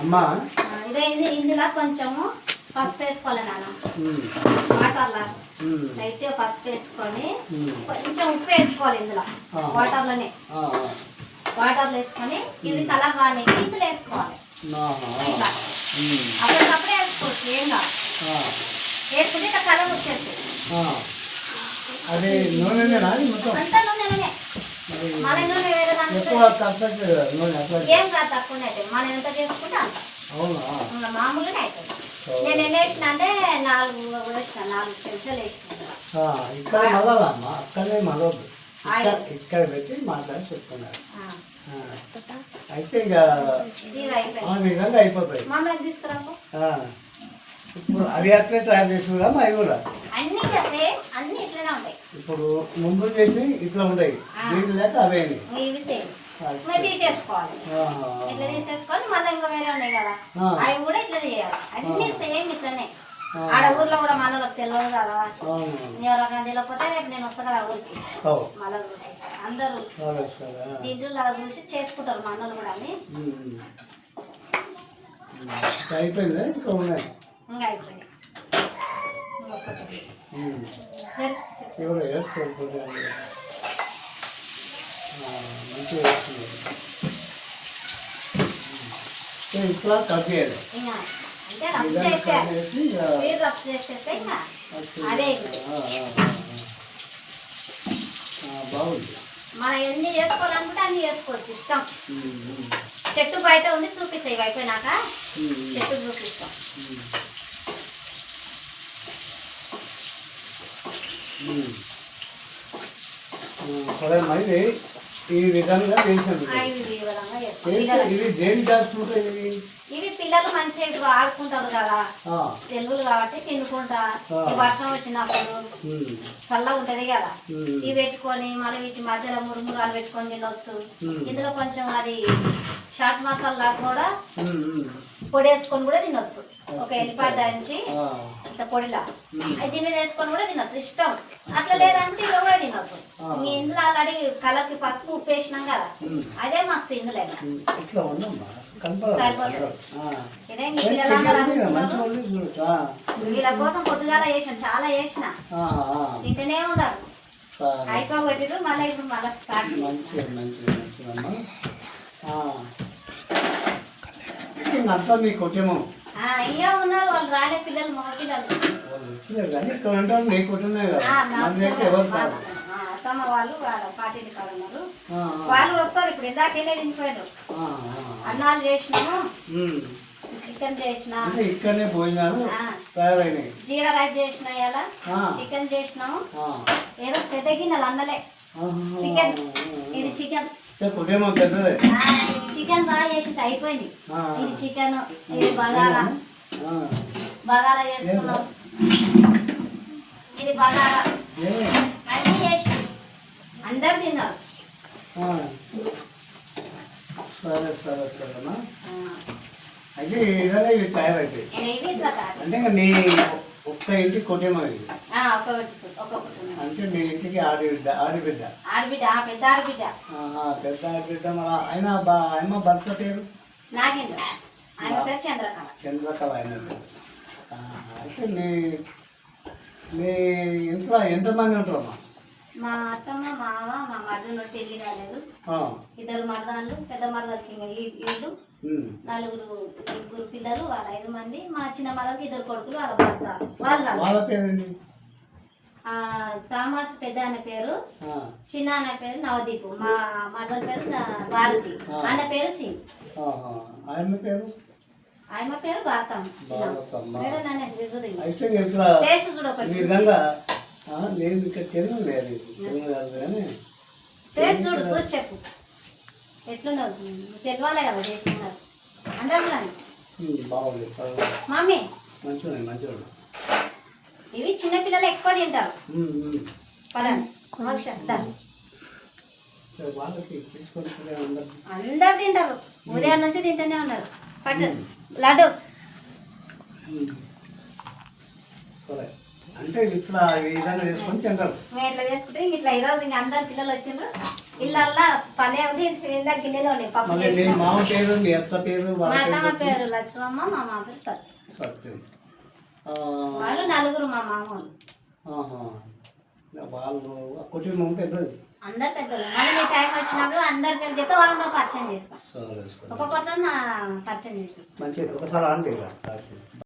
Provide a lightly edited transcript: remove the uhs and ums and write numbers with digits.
అమ్మా ఇందులో కొంచెము పసుపు వేసుకోవాలి నాన్న. వాటర్లో అయితే పసుపు వేసుకొని కొంచెం ఉప్పు వేసుకోవాలి ఇందులో వాటర్లోనే. వాటర్లో వేసుకొని ఇవి కలర్ రానికి ఇందులో వేసుకోవాలి. అప్పటికప్పుడే వేసుకోవచ్చు, ఏం కాదు. వేసుకుంటే ఇట్లా కలర్ వచ్చేస్తుంది. అది నూనెనేనా మొత్తం? అంతా నూనెనే. మన నూనె వేరే దాంట్లో ఏం కాదు, తక్కువనే అవుతుంది. మనం ఎంత చేసుకుంటే అంత మామూలుగానే అవుతుంది. నేను ఎన్ని వేసిన అంటే 4 వేసిన, 4 చెంచాలు వేసిన. ఇక్కడ మళ్ళమ్మా అక్కడనే మరొద్దు, ఇక్కడ పెట్టి మాట్లాడి చెప్తున్నారు. అయితే ఇక ఆ విధంగా అయిపోతాయి. మమ్మల్ని తీసుకురాకు. ఇప్పుడు అవి అట్లే తయారు చేసి కూడా అవి కూడా అన్ని చేస్తే అన్ని ఇట్లనే ఉంటాయి. ఇప్పుడు ముందు చేసి ఇట్లా ఉంటాయి, దీని లేక అవే ఇవి సేమ్ తీసేసుకోవాలి. ఇట్లా తీసేసుకొని మళ్ళీ ఇంకా వేరే ఉన్నాయి కదా, అవి కూడా ఇట్లా చేయాలి. అన్ని సేమ్ ఇట్లనే. ఆడ ఊర్లో కూడా మనలోకి తెలియదు కదా, ఎవరైనా తెలియకపోతే రేపు నేను వస్తా కదా ఊరికి, మళ్ళీ అందరూ దీంట్లో అలా చూసి చేసుకుంటారు మనలు కూడా. అని అయిపోయిందా ఇంకా ఉన్నాయి? ఇంకా అయిపోయింది. ఎవరు వేసుకోకపోతే మంచిగా వేస్తున్నారు. ఇట్లా కట్ చేయాలి. బాగుంది. మనం ఎన్ని చేసుకోవాలనుకుంటే అన్ని చేసుకోవచ్చు, ఇష్టం. చెట్టు బయట ఉంది, చూపిస్తాయి. ఇవి అయిపోయినాక చెట్టు చూపిస్తాం. మరి ఈ విధంగా చేసాను. ఇవి దేని దాచుకుంటాయి? ఇవి పిల్లలు మంచిగా ఆడుకుంటారు కదా, తెలుగులు కాబట్టి తినుకుంటా. ఈ వర్షం వచ్చినప్పుడు చల్లగా ఉంటది కదా, ఇవి పెట్టుకొని మళ్ళీ వీటి మధ్యలో మురుమురాలు పెట్టుకొని తినొచ్చు. ఇందులో కొంచెం అది చాట్ మసాలా కూడా పొడి వేసుకొని కూడా తినొచ్చు. ఒక ఎల్లిపాయ దంచి ఇట్లా పొడిలా అది దీని మీద వేసుకొని కూడా తినొచ్చు, ఇష్టం. అట్లా లేదంటే ఇవి కూడా తినొచ్చు. ఇందులో ఆల్రెడీ కలర్కి పసుపు ఉప్పు వేసినాం కదా, అదే మస్తు. ఇందులో వీళ్ళ కోసం పొద్దుగాల చేసిన, చాలా చేసిన, తింటూనే ఉండరు. అయిపోగొట్టిరు మళ్ళీ. ఇప్పుడు మళ్ళీ స్టార్ట్. ఇంకా ఉన్నారు వాళ్ళు, రాలే పిల్లలు, మగ పిల్లలు. అత్తమ్మ వాళ్ళు పార్టీలు కాడ ఉన్నారు, వాళ్ళు వస్తారు. ఇప్పుడు ఇందాకెళ్ళే తినిపోయారు. అన్నాలు చేసినాము, చికెన్ చేసిన, జీరా రైస్ చేసిన, ఇలా చికెన్ చేసినాము. ఏదో పెద్ద గిన్నెలు అన్నలే చికెన్. ఇది చికెన్ చికెన్ బాగా చేసి అయిపోయింది. ఇది చికెన్, ఇది బగారా బగారా చేసుకున్నాం. ఇది బగారా అన్నీ చేసి అందరు తిన్నారు. ఒక్క ఇంటికి కొట్టేమో అంటే మీ ఇంటికి ఆడబిడ్డ పెద్ద ఆడబిడ్డ పెద్ద ఆడబిడ్డ. అయినా ఆయన భర్త పేరు చంద్రకళ. ఆయన అయితే మీ ఇంట్లో ఎంతమంది ఉంటారమ్మా? మా అత్తమ్మ, మామ, మా మరదలు పెళ్లి కాలేదు, 2 మరదాళ్ళు. పెద్ద మరదలకి వీళ్ళు 4 పిల్లలు, వాళ్ళ 5 మంది. మా చిన్న మరదలకి 2 కొడుకులు, వాళ్ళ భర్త. వాళ్ళ పేరు థామస్ పెద్ద అన్న పేరు, చిన్న అన్న పేరు నవదీప్, మా మరదల పేరు భారతి, అన్న పేరు సింగ్. ఆయన పేరు భారతం. చూడు చూసి చెప్పు ఎట్లుండవు, తెలియాలే కదా చేస్తున్నారు. అందరు మమ్మీ ఇవి చిన్నపిల్లలు ఎక్కువ తింటారు. అందరు తింటారు, ఉదయం నుంచి తింటూనే ఉన్నారు. పట్టు లడ్డు అంటే ఇట్లా చేసుకుంటే ఇట్లా ఈరోజు ఇంకా అందరు పిల్లలు వచ్చిండ్రు. ఇళ్ళల్లా పనే ఉంది ఇంట్లో గిన్నెలో ఉన్నాయి పప్పు మళ్ళీ నీ మామ పేరు నీ అత్త పేరు మా అత్తమ్మ పేరు లక్ష్మమ్మ మా మామ పేరు సత్యం సత్యం. వాళ్ళు నలుగురు మా మామూలు వాళ్ళు కుటుంబం పెద్దది. అందరు పెద్దలు మళ్ళీ మీ టైం వచ్చినప్పుడు అందరి పేరు చెప్తే వాళ్ళని పరిచయం చేస్తాం సరే ఒక్కొక్కరితో పరిచయం చేపిస్తాం మంచిది ఒకసారి అంటే